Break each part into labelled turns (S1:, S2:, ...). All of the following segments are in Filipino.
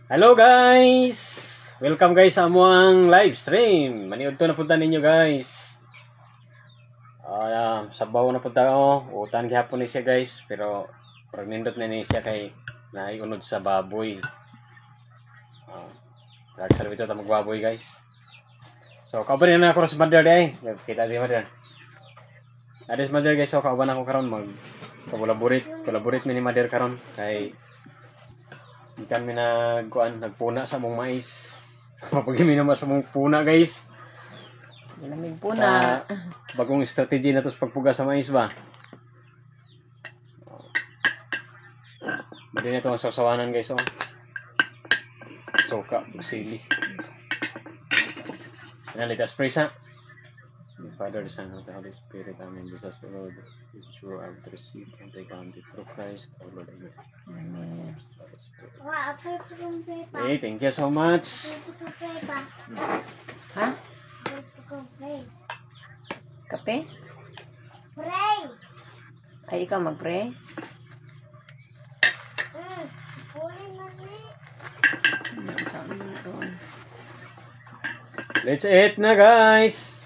S1: Hello guys! Welcome guys sa amuang live stream. Maniud to na punta ninyo guys. Sabaw na punta ko. Utan gihapon ni siya guys. Pero nindot na ni siya kay naiunod sa baboy. Nagsalabito ta magbaboy guys. So kauban na ako sa mother day. Kita di mother. Adis mother guys, so kauban ako karon mag collaborate mi ni mother karon kay ikan mi nagpuna sa mong mais. Mapagimi naman sa mong puna guys.
S2: Lamig puna.
S1: Sa bagong strategy na to sa pagpuga sa mais ba. Madi na ito ang sasawanan guys. Soka, sili. Nalitas praise ha. Father, the Son, and the Holy Spirit. Amen. Jesus, the Lord, sure I will receive and take on the true Christ, our Lord. Amen. Hey, thank you so much.
S2: Ha? Kape?
S3: Pray.
S2: Ay, ikaw mag-pray?
S1: Let's eat na guys.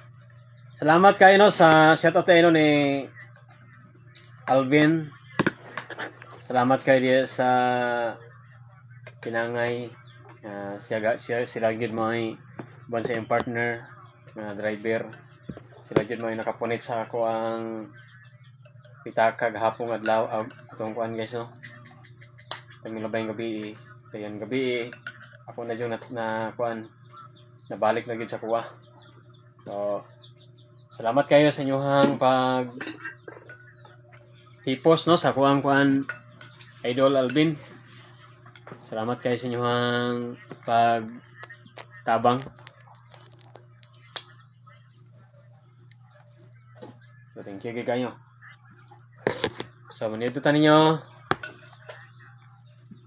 S1: Salamat kayo no sa shoutout tayo ni Alvin. Salamat kayo diya sa pinangay. Sila gid mo ay buwan sa iyong partner na driver. Sila gid mo ay nakapunit sa ako ang pitaka gahapong adlaw atong kuan guys no. Kami labay gabi. Kayan gabi ako na jud na kuan nabalik na gid sa kuha. So salamat kayo sa inyong pag hipos no sa kuang Idol Alvin. Salamat kayo sa inyong pag tabang. So thank you kayo. So manito ta ninyo.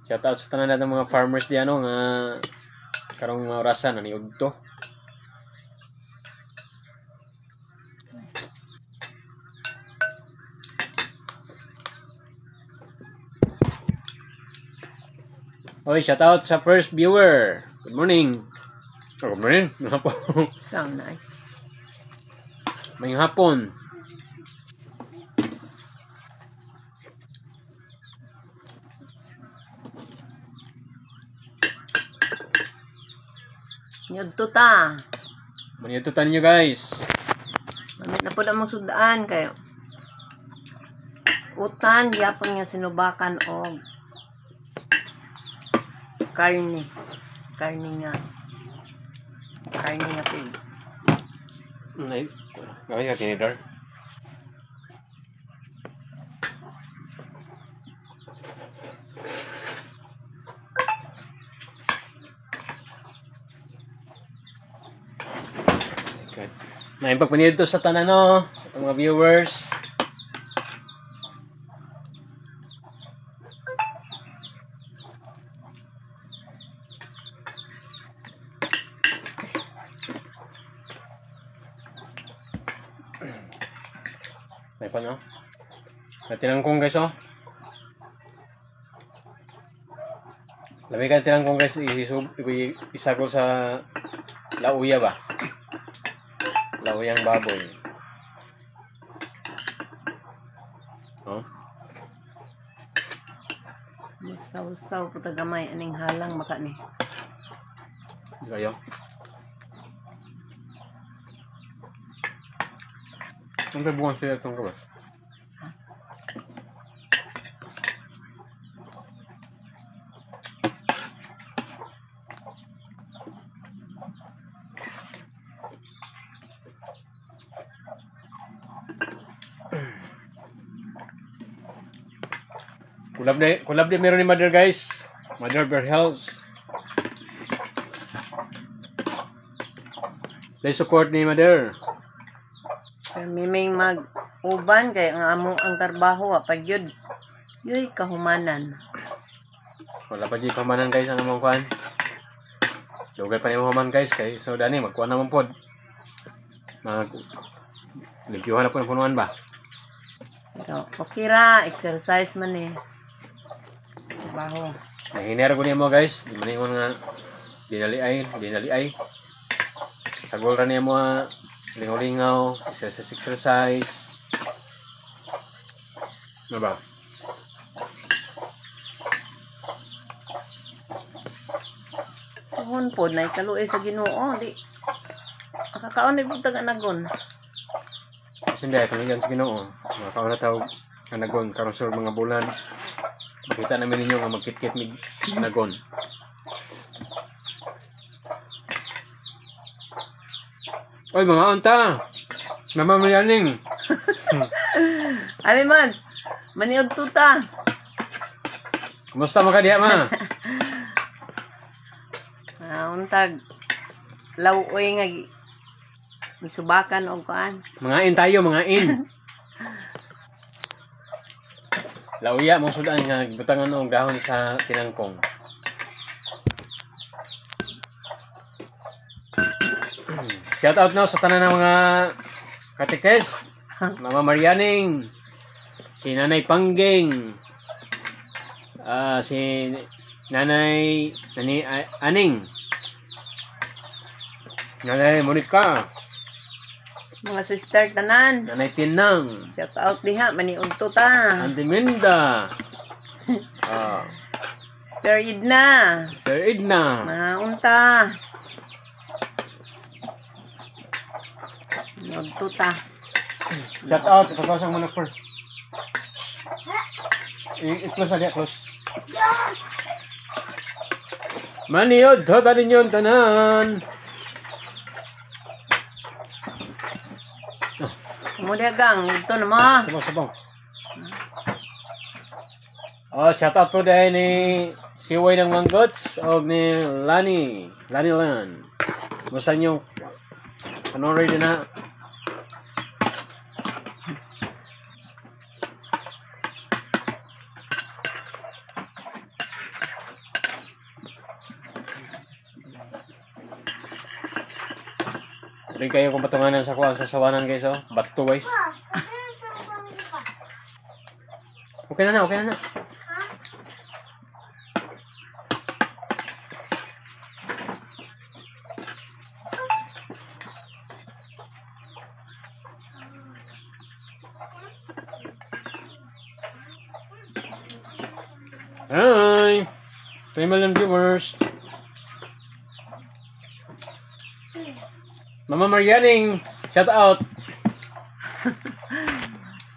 S1: Shout out sa tanan natin mga farmers diyan no nga karong mga orasan naniud to. Oy, shout out sa first viewer. Good morning. Good morning. Hapon.
S2: Sound nice.
S1: Mayong hapon.
S2: Nyudto ta.
S1: Manitutan niyo guys.
S2: Mamit na po na mong sudaan kayo. Utan, yapon nga sinubakan og karne nga pig.
S1: Ay, gawin ka tinidor. Okay. May pagpanid to sa tanan no, sa mga viewers. May pa no? Tinangkong guys oh. Lamig ka tinangkong guys, isagol sa lauya ba? Lauyang baboy. Oh?
S2: Musaw-saw po tagamay aning halang maka ni.
S1: Gayo. Ang buwan sila itong kabas. Kulab de meron ni Mother guys. Mother Bear Health. They support ni Mother.
S2: Miming mag-uban kay ang trabaho pag yun. Yoy kahumanan.
S1: Wala pa di pamanan guys ang among kuan. Dugay pa ni human guys kay so dani magkuan naman pod. Ligyuhan na po ng punuan ba?
S2: Okay ra, exercise man eh. Trabaho.
S1: Nahiner ko niya mo guys. Di maningon nga dinali ay. Sagol ra niya mo lingaw-lingaw, exercise. Ano ba?
S2: Tuhon po na ikaluoy sa Ginoo di. Makakaon ni butang anagon.
S1: Kasi hindi, kung yan sa Ginoo, makakauna tao anagon, karon sa mga bulan, makita namin ninyo nga magkit-kit mig anagon. Oy, mga unta! Namamayaning!
S2: Ali man, maniog tuta.
S1: Kumusta mo ka diya, ma?
S2: Untag lawoy nga subakan og kuan.
S1: Mga in tayo, mga in! Lauya, mong sudan nga, butangan og dahon sa tinangkong. Shout out na sa tanan ng mga katikes, Mama Marianing, si Nanay Pangging, si Nanay Aning, Nanay Monica,
S2: Mga sister tanan.
S1: Nanay Tinang,
S2: Shout out diha maniog tuta.
S1: Auntie Minda,
S2: Sister Idna.
S1: Sir Edna,
S2: Mga unta. Maniog tuta.
S1: shout out, ipapasang mo na first. I-close na diya, close. Maniod, hota ninyo ang tanan.
S2: Kemudian gang ito na mo.
S1: Sabang. Shout out po dahil ni Siway ng Manggots o ni Lani Lan. Musta nyo? Panoray din na. Rin kayo kung patunganan sa kuwan sa sawanan guys, oh. Bato guys. Okay na. Hi! 3 million viewers. Mama Marianing, shout out.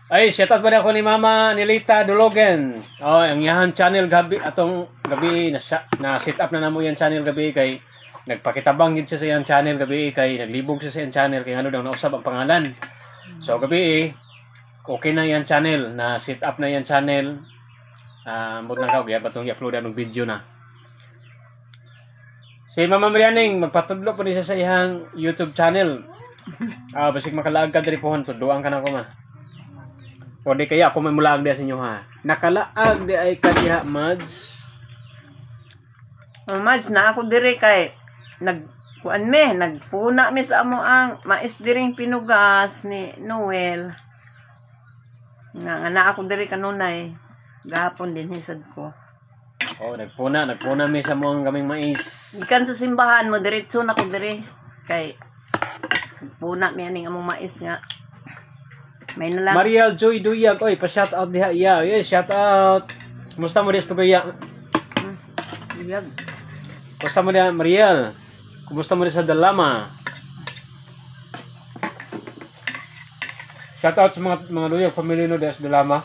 S1: Ay, shout out pa rin ako ni Mama Nilita Dulogen. Ang yahan channel gabi atong gabi na set up na namo yan channel gabi kay nagpakitabang gid siya sa yan channel gabi kay naglibog siya sa yan channel kay ano daw nausab ang pangalan. So gabi okay na yan channel na set up na yan channel. Mud lang ka gyud batong i-upload ang video na. Si Mama Marianing, magpatudlo po niya sa iyang YouTube channel. Basig makalaag ka diri pohon, tuduan ka na ko ma. O di kaya ako may mulaag diya sa inyo ha. Nakalaag di ay ka diha, Mads.
S2: Mads na ako diri kay nagpuna mi sa amo ang mais diring pinugas ni Noel. Nga na ako diri kanunay. Gahapon din hisad ko.
S1: Nagpuna mi sa mong gaming mais.
S2: Ikan sa simbahan mo diretso na ko diri kay puna mi aning among mais nga. May na lang.
S1: Mariel Joy Duyag, oy, pa-shout out diha iya. Yes, shout out. Kumusta mo diha Gaya?
S2: Duyag.
S1: Kumusta mo diha Mariel? Kumusta mo diha sa Dalama? Shout out sa mga Duyag family no diha sa Dalama.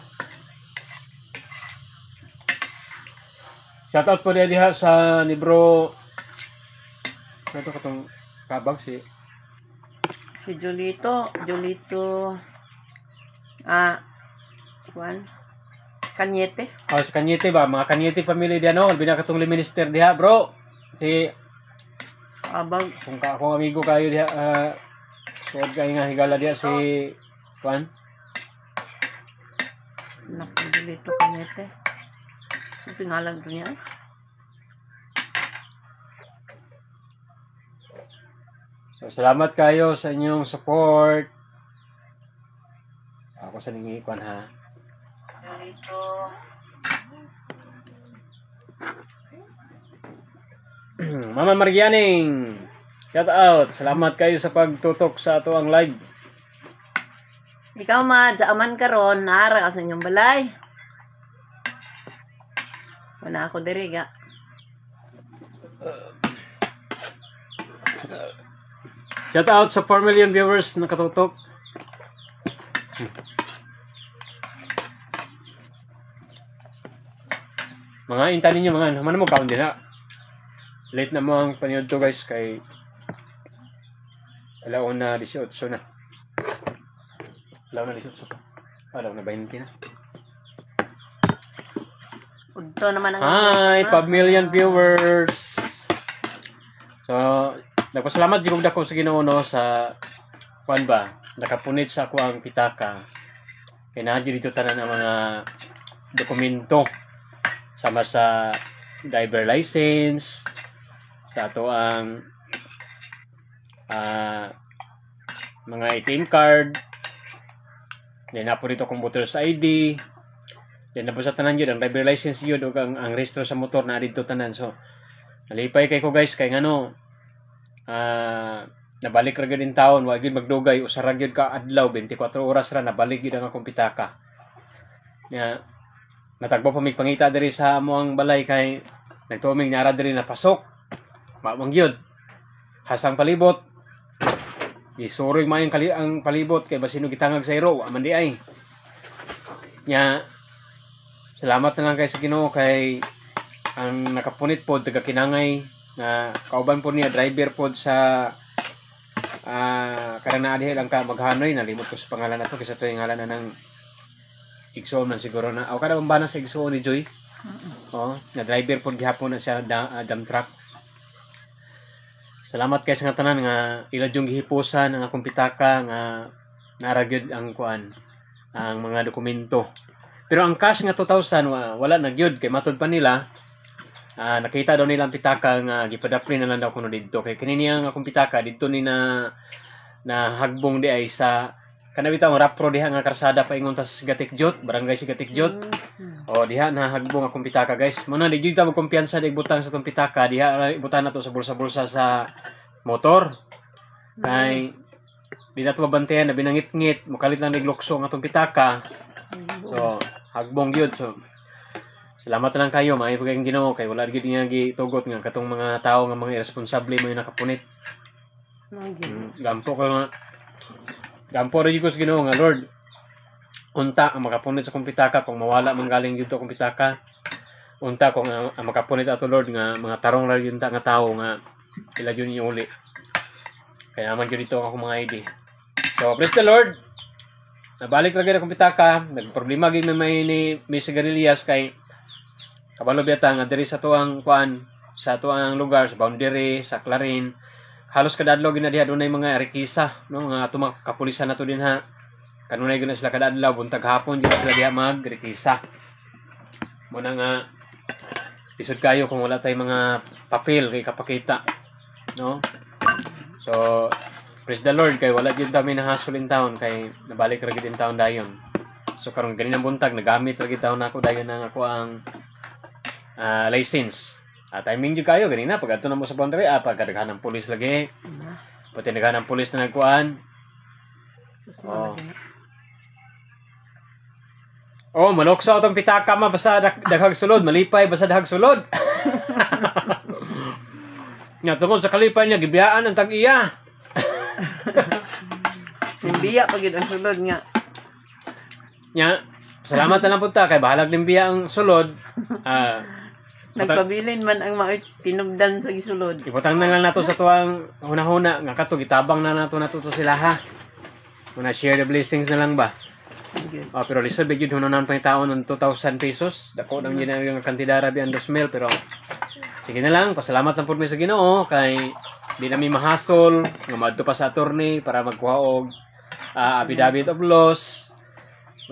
S1: Shout out po diha sa ni bro. Ito katong kabang si
S2: Julito. Juan Cañete.
S1: Sa Cañete ba? Mga Cañete family diha no. Albina katong minister diha, bro. Si
S2: Abang
S1: kung amigo kayo diha suod kayo nga higala diha si Juan.
S2: Julito Cañete. Ang pingalan ko niya.
S1: So, salamat kayo sa inyong support. Ako sa ningikuan ha.
S2: Dito.
S1: Mama Marianing, shout out. Salamat kayo sa pagtutok sa ato ang live.
S2: Ikaw ma, daaman ka ron, naara ka sa inyong balay. Wala ako diri ga.
S1: Shout out sa 4 million viewers na katutok. Mga intan ninyo mga naman mo kaon din na. Late na mo ang panood to guys kay alaon na 18 na. Alaon na 18 pa. Alaon na 20 na.
S2: Udto naman ang
S1: Hi, 5 million viewers. So, nagpasalamat jud ko sa Ginoo no sa kuan ba, nakapunit sa ako ang pitaka. Kay naa dito tanan ang mga dokumento sama sa driver license, sa ato ang mga ATM card, then na po dito kung voter's ID, then na po sa tanan yun, ang driver license yun, o ang rehistro sa motor na dito tanan. So, nalipay kay ko guys, kay ngano, nabalik ra gyud in taon, wa gyud magdugay, usara gyud ka adlaw, 24 oras ra, nabalik gyud ang akong pitaka. Natagbo pa mig pangita diri sa amoang balay kay nagtuming nara diri na pasok. Mawang gyud. Hasang palibot. Isuroy man ang palibot kay basino gitangag sa iro, aman di ay. Salamat na lang kay sa Ginoo kay ang nakapunit pod taga Kinangay na kauban po niya driver pod sa karana adhi lang ka maghanoy, nalimot ko sa pangalan nato kasi ito yung ngalan na ng igsoon man siguro na. Kada bambana sa igsoon ni Joy. Na driver po gihapon na siya dump truck. Salamat kay sa nga tanan nga ila yung gihipusan ang akong pitaka nga naragyod ang kuan ang mga dokumento. Pero ang cash nga 2,000 wala na gyud kay matud pa nila. Nakita daw nila ang pitaka nga gipadapri na lang daw kuno didto kay kanini ang akong pitaka didto ni na hagbong di ay sa kanabitaw rapro diha nga karsada paingon ta sa Sigatikjot, barangay Sigatikjot. O diha na hagbong akong pitaka guys. Muna di gyud ta magkumpiyansa di butang sa tong pitaka, diha ibutan nato sa bulsa-bulsa sa motor. Kay di na to mabantayan na binangit-ngit, mukalit lang niglukso ang atong pitaka. So hagbong gyud. So salamat lang kayo, maayo kayong Ginoo kay wala gyud niya gitugot nga katong mga tao nga mga irresponsable mo nakapunit. Gampo rin ko sa Ginoo nga Lord. Unta ang makapunit sa kumpitaka kung mawala man galing dito kumpitaka. Unta kung ang makapunit ato Lord nga mga tarong ra yun nga tao nga ila yun yung uli. Kaya naman yun dito ako mga ID. So praise the Lord. Nabalik lagi na kumpitaka. Nagproblema gid may ni Sigarillas kay kabalo biyata nga diri sa tuang kuan sa tuang lugar sa boundary sa Clarin. Halos kadadlaw ginadiha dunay mga rekisa no nga ato mga kapulisan nato din ha. Kanunay gina sila kadadlaw buntag hapon di sila diha magrekisa. Muna nga isod kayo kung wala tay mga papel kay kapakita no. So praise the Lord kay wala gyud kami nahasol in town kay nabalik ra gyud in town dayon. So karon ganinang buntag nagamit ra gyud taon nako dayon ang ako ang license. Timing jud kayo ganina pag adto na mo sa boundary pagkadaghan ng pulis lagi. Pati daghan ng pulis na nagkuan. Malokso atong pitaka ma basta daghag sulod, malipay basta daghag sulod. Nya tungod sa kalipay niya gibiyaan ang tag-iya.
S2: Nimbiya pag yun ang sulod nga.
S1: Nya salamat na lang punta kay bahalag nimbiya ang sulod.
S2: Nagpabilin man ang mga tinubdan sa gisulod.
S1: Iputang na lang nato sa tuwang huna-huna nga kato gitabang na nato to sila ha. Muna share the blessings na lang ba. Pero lisod bigid hunanan pa yung taon ng 2,000 pesos. Dako nang yun yung kantidara biyan 2,000 pero sige na lang, pasalamat lang po mi sa Ginoo kay di namin mahasol nga madto pa sa attorney para magkuha og affidavit of loss.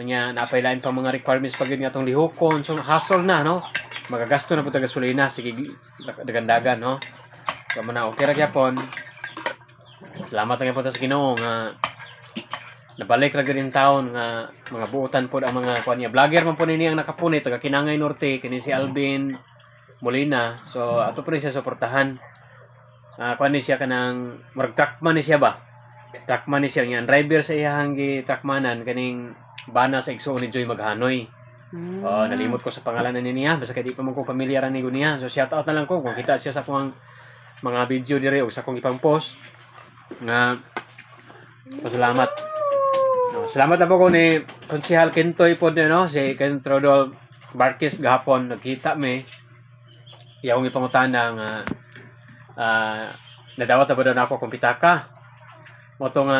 S1: Manya napailain pa mga requirements pag yun nga tong lihokon. So hassle na no. Magagasto na po taga gasolina, sige dagandagan no. So muna okay ra gyapon. Salamat lang po sa Ginoo nga nabalik ra gyud in taon nga mga buotan po ang mga kuan niya. Vlogger man po nini ang nakapunit taga Kinangay Norte kini si Alvin Molina. So ato pa rin siya suportahan. Kuan ni siya kanang murag truckman ni siya ba? Truckman ni siya nga driver sa iyang truckmanan kaning bana sa igsoon ni Joy Maghanoy. Nalimot ko sa pangalan na niya basta kay di pa man ko pamilyaran ni niya. So shout out na lang ko kung kita siya sa akong mga video dire o sa akong ipang post nga pasalamat. Salamat na po ko ni Konsehal Kintoy po no, si Kentrodol Barkis gahapon nagkita mi. Iyang ipangutana nga nadawat na ba daw na ako kung pitaka. Moto nga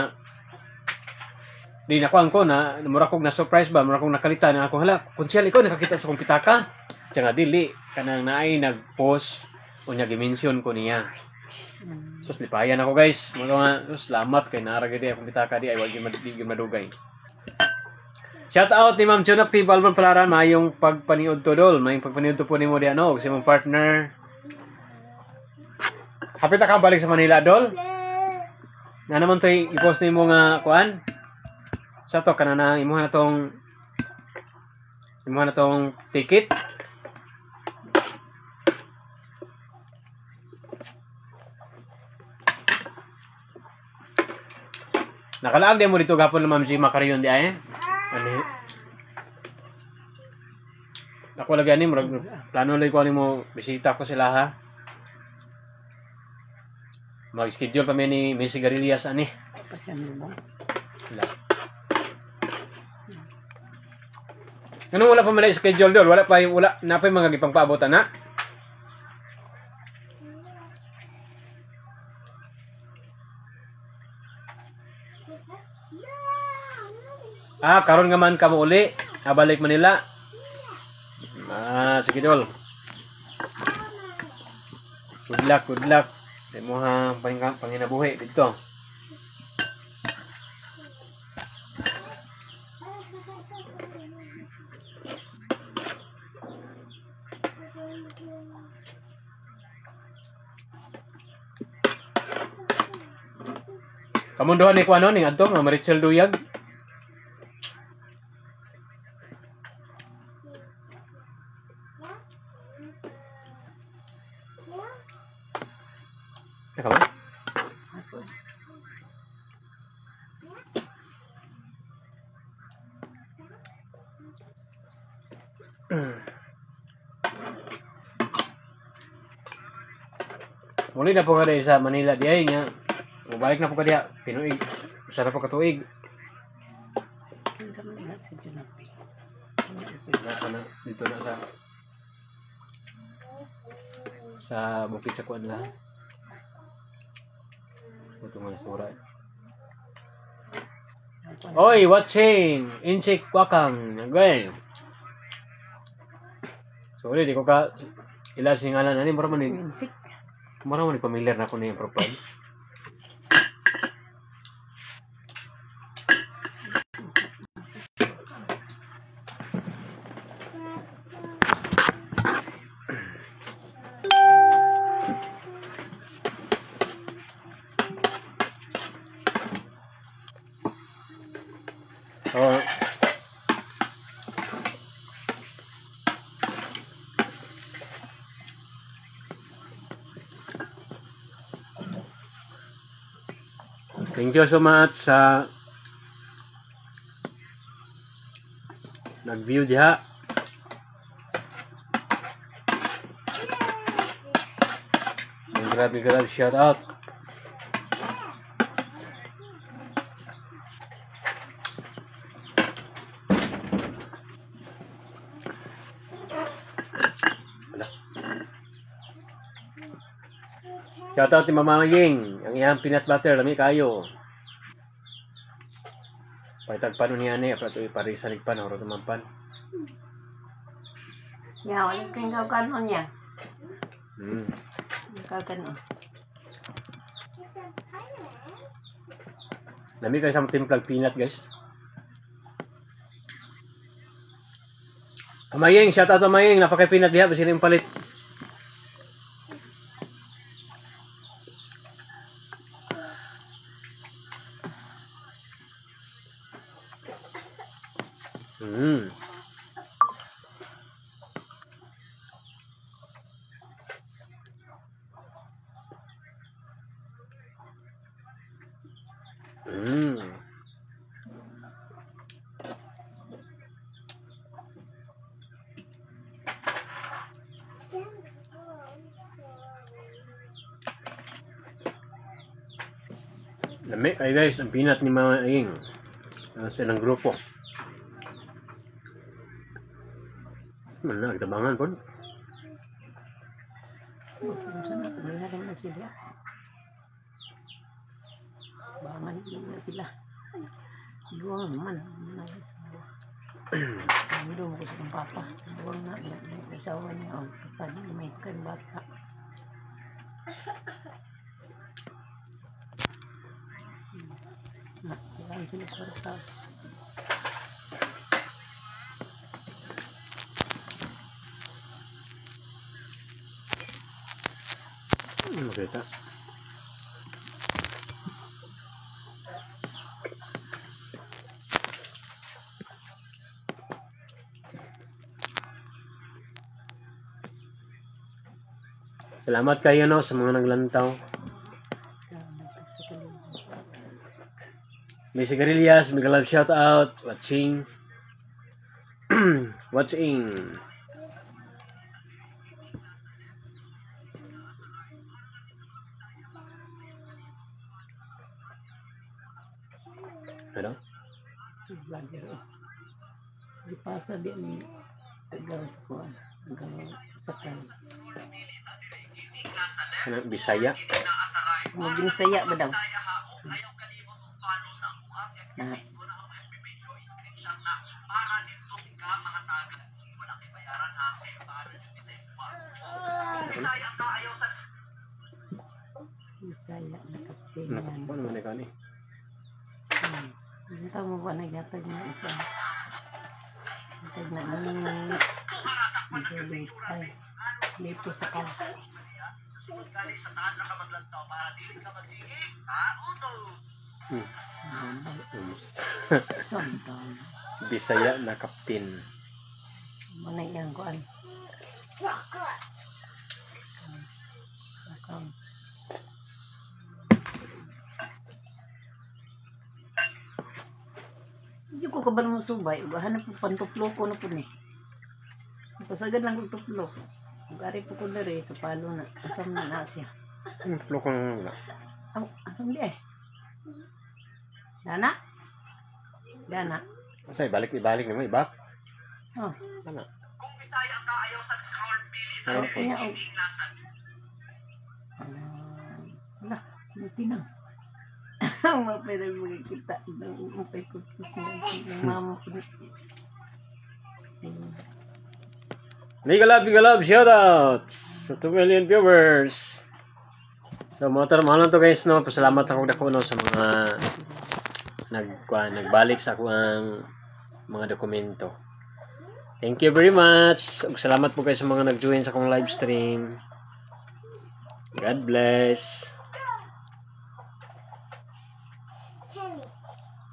S1: di na ko na mura kong na surprise ba, mura kong nakalita na ako hala, Konsehal ikaw nakakita sa kong pitaka. Siya nga dili kanang naay nag-post unya gi-mention ko niya. Sus lipayan ako guys. Mo nga salamat kay naragay di akong pitaka di ay wag di madugay. Shout out ni Ma'am Jonah P. Balbon Palaran, mayong pagpaniud to dol, mayong pagpaniud to po nimo di ano, kasi mong partner. Hapit ka balik sa Manila dol. Nga naman to'y i-post nimo nga kuan. Sa to kanana imuha na tong ticket. Nakalaag din mo dito gapon ng Ma'am G Macarion di ay. Ano? Ako lagi ani plano lagi ko ani mo bisita ko sila ha. Mag-schedule pa ni May Sigarilyas ani. Wala. Ano wala pa man schedule doon? Wala na pa mga gipang paabotan na. Karon nga man kamo uli. Balik Manila. Sige dol. Good luck. Di mo ha panginabuhi dito. Kamunduhan ni ko ano ning adto nga Marichel Duyag. Teka ba? Muli na po ka sa Manila di ay nga. Balik na po ka diya. Tinuig. Usa na po katuig. Dito na sa bukid sa kuan lang. Ito nga surat. Oy, watching! Inchik Wakang. Nagay. Sorry, di ko ka ilasing alam. Ano, mara man ni familiar na ako na yung profile. Thank you so much sa nag-view diha. Grabe shout out. Shout out ni Mama Ying, ang iyang peanut butter, lami kayo. Paitagpan niya ni, ato iparisalig pa, nahuro naman pan.
S2: Ya, ulit kang kakanon niya. Kakanon.
S1: Lami kayo sa timplag peanut, guys. Amaying, shout out Amaying, napakay peanut diha, basi rin palit. Lami kayo guys, ang pinat ni Mama Aing. Sa ilang grupo. Nagtabangan po.
S2: Sana kumain na sila. Bangan na sila. Buwang naman. Nandun ko sa papa. Buwang na. Isawa niya. Kapag may kan bata. Kailangan sila para
S1: makita. Salamat kayo no sa mga naglantaw. May Sigarilyas, may love shout out, watching. Watching. Ano?
S2: vlogger. Di pasa di ni agaw sa kuan. Agaw sa kan.
S1: Ano, Bisaya?
S2: Maging saya ba daw? Na. Bisaya na kapten yan.
S1: Ano naman ikaw ni?
S2: Hindi mo ba nagatag na ito? Nagatag na ni ay dito sa kan.
S4: Sa taas na ka maglantaw para dili ka magsigi.
S2: Santang.
S1: Bisaya na kapten.
S2: Mana yang kuan? Hindi ko kaban mo subay. Hanap po pantuplo ko na po ni. Pasagad lang kong tuplo. Gari po ko na rin sa palo na. Asam na na siya.
S1: Lukong na.
S2: Asam di eh. Dana? Dana?
S1: Say, ibalik ni mo, ibak.
S2: Oh.
S1: Dana.
S4: Kung Bisaya ka ayaw sa scroll pili sa
S1: Ano?
S4: inglasan.
S2: Wala, buti na. Ang mapirag magkikita ng upay ko ng mama ko.
S1: Big love, shoutouts sa 2 million viewers. So, mahal lang to guys, no? Pasalamat ako dako no, sa mga nagbalik sa akong mga dokumento. Thank you very much. Salamat po guys sa mga nag-join sa akong live stream. God bless.